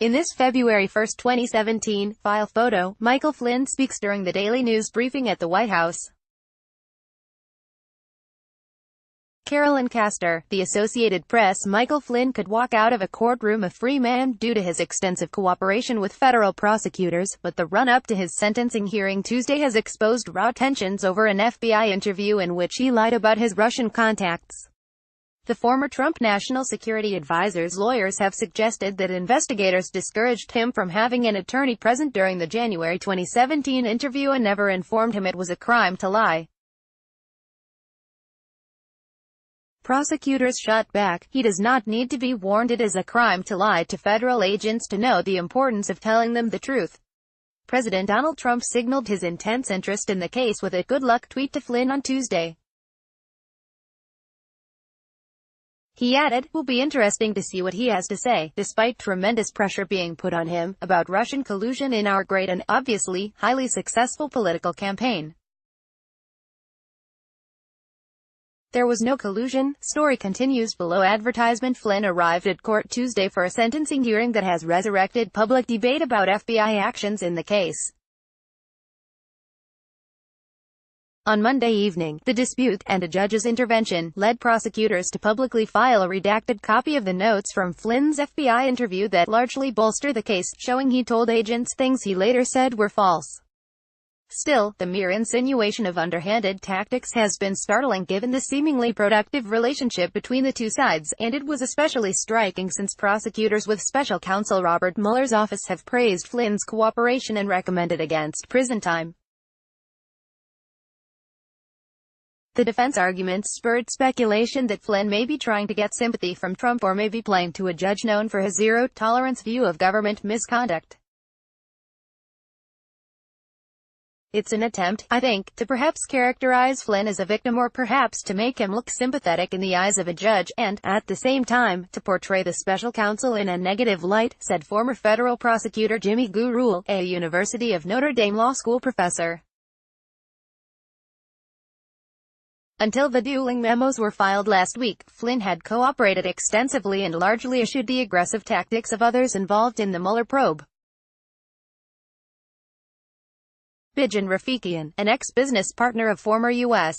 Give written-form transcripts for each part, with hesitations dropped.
In this February 1, 2017, file photo, Michael Flynn speaks during the daily news briefing at the White House. Carolyn Kaster, the Associated Press. Michael Flynn could walk out of a courtroom a free man due to his extensive cooperation with federal prosecutors, but the run-up to his sentencing hearing Tuesday has exposed raw tensions over an FBI interview in which he lied about his Russian contacts. The former Trump National Security Advisor's lawyers have suggested that investigators discouraged him from having an attorney present during the January 2017 interview and never informed him it was a crime to lie. Prosecutors shot back, "He does not need to be warned. It is a crime to lie to federal agents to know the importance of telling them the truth." President Donald Trump signaled his intense interest in the case with a good luck tweet to Flynn on Tuesday. He added, "Will be interesting to see what he has to say, despite tremendous pressure being put on him, about Russian collusion in our great and, obviously, highly successful political campaign. There was no collusion." Story continues below. Advertisement. Flynn arrived at court Tuesday for a sentencing hearing that has resurrected public debate about FBI actions in the case. On Monday evening, the dispute, and a judge's intervention, led prosecutors to publicly file a redacted copy of the notes from Flynn's FBI interview that largely bolster the case, showing he told agents things he later said were false. Still, the mere insinuation of underhanded tactics has been startling given the seemingly productive relationship between the two sides, and it was especially striking since prosecutors with special counsel Robert Mueller's office have praised Flynn's cooperation and recommended against prison time. The defense arguments spurred speculation that Flynn may be trying to get sympathy from Trump or may be playing to a judge known for his zero-tolerance view of government misconduct. "It's an attempt, I think, to perhaps characterize Flynn as a victim or perhaps to make him look sympathetic in the eyes of a judge, and, at the same time, to portray the special counsel in a negative light," said former federal prosecutor Jimmy Gurule, a University of Notre Dame Law School professor. Until the dueling memos were filed last week, Flynn had cooperated extensively and largely eschewed the aggressive tactics of others involved in the Mueller probe. Bijan Rafikian, an ex-business partner of former U.S.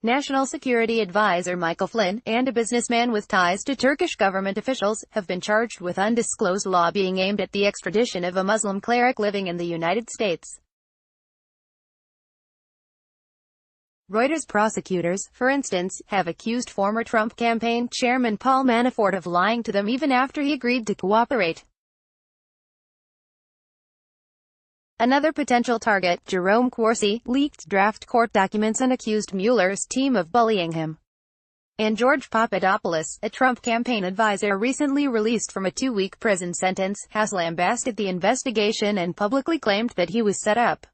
National Security Advisor Michael Flynn, and a businessman with ties to Turkish government officials, have been charged with undisclosed lobbying aimed at the extradition of a Muslim cleric living in the United States. Reuters prosecutors, for instance, have accused former Trump campaign chairman Paul Manafort of lying to them even after he agreed to cooperate. Another potential target, Jerome Corsi, leaked draft court documents and accused Mueller's team of bullying him. And George Papadopoulos, a Trump campaign advisor recently released from a 2-week prison sentence, has lambasted the investigation and publicly claimed that he was set up.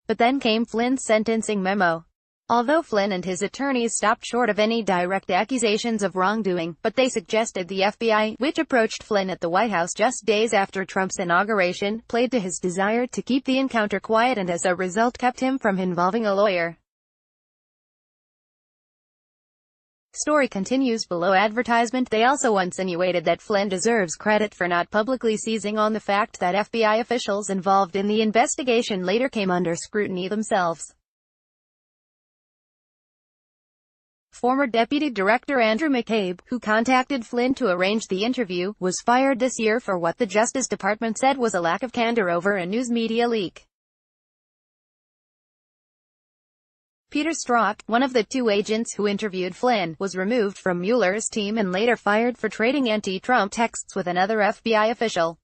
But then came Flynn's sentencing memo. Although Flynn and his attorneys stopped short of any direct accusations of wrongdoing, but they suggested the FBI, which approached Flynn at the White House just days after Trump's inauguration, played to his desire to keep the encounter quiet and as a result kept him from involving a lawyer. Story continues below. Advertisement. They also insinuated that Flynn deserves credit for not publicly seizing on the fact that FBI officials involved in the investigation later came under scrutiny themselves. Former Deputy Director Andrew McCabe, who contacted Flynn to arrange the interview, was fired this year for what the Justice Department said was a lack of candor over a news media leak. Peter Strzok, one of the two agents who interviewed Flynn, was removed from Mueller's team and later fired for trading anti-Trump texts with another FBI official.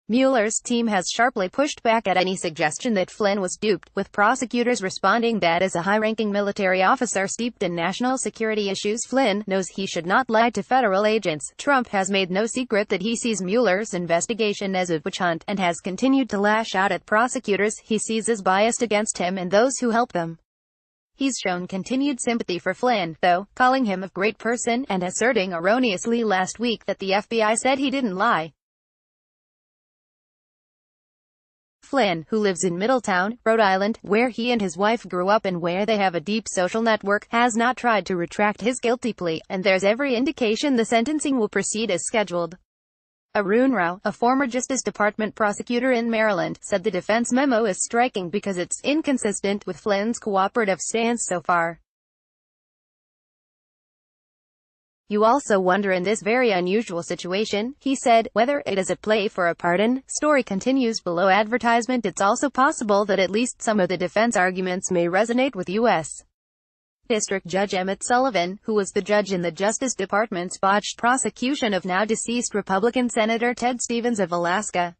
Mueller's team has sharply pushed back at any suggestion that Flynn was duped, with prosecutors responding that as a high-ranking military officer steeped in national security issues, Flynn knows he should not lie to federal agents. Trump has made no secret that he sees Mueller's investigation as a witch hunt, and has continued to lash out at prosecutors he sees as biased against him and those who help them. He's shown continued sympathy for Flynn, though, calling him a great person, and asserting erroneously last week that the FBI said he didn't lie. Flynn, who lives in Middletown, Rhode Island, where he and his wife grew up and where they have a deep social network, has not tried to retract his guilty plea, and there's every indication the sentencing will proceed as scheduled. Arun Rao, a former Justice Department prosecutor in Maryland, said the defense memo is striking because it's inconsistent with Flynn's cooperative stance so far. You also wonder in this very unusual situation, he said, whether it is a play for a pardon. Story continues below advertisement. It's also possible that at least some of the defense arguments may resonate with U.S. District Judge Emmett Sullivan, who was the judge in the Justice Department's botched prosecution of now-deceased Republican Senator Ted Stevens of Alaska.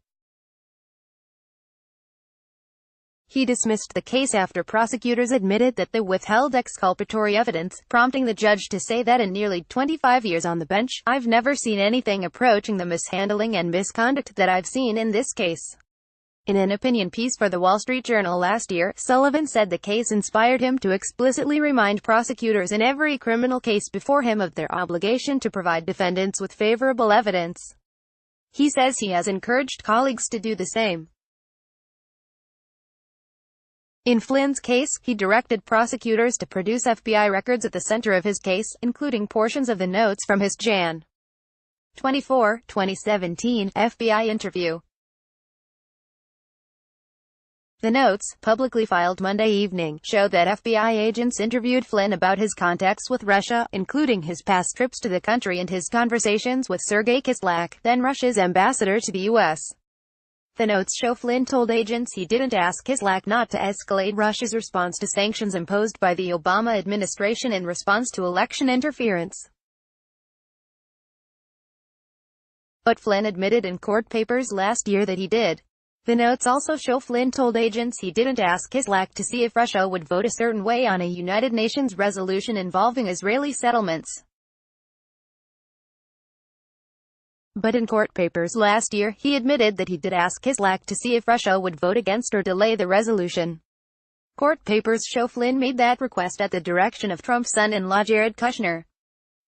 He dismissed the case after prosecutors admitted that they withheld exculpatory evidence, prompting the judge to say that in nearly 25 years on the bench, I've never seen anything approaching the mishandling and misconduct that I've seen in this case. In an opinion piece for The Wall Street Journal last year, Sullivan said the case inspired him to explicitly remind prosecutors in every criminal case before him of their obligation to provide defendants with favorable evidence. He says he has encouraged colleagues to do the same. In Flynn's case, he directed prosecutors to produce FBI records at the center of his case, including portions of the notes from his Jan. 24, 2017, FBI interview. The notes, publicly filed Monday evening, show that FBI agents interviewed Flynn about his contacts with Russia, including his past trips to the country and his conversations with Sergei Kislyak, then Russia's ambassador to the U.S. The notes show Flynn told agents he didn't ask Kislyak not to escalate Russia's response to sanctions imposed by the Obama administration in response to election interference. But Flynn admitted in court papers last year that he did. The notes also show Flynn told agents he didn't ask Kislyak to see if Russia would vote a certain way on a United Nations resolution involving Israeli settlements. But in court papers last year, he admitted that he did ask Kislyak to see if Russia would vote against or delay the resolution. Court papers show Flynn made that request at the direction of Trump's son-in-law Jared Kushner.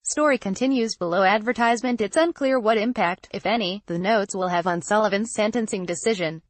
Story continues below advertisement. It's unclear what impact, if any, the notes will have on Sullivan's sentencing decision.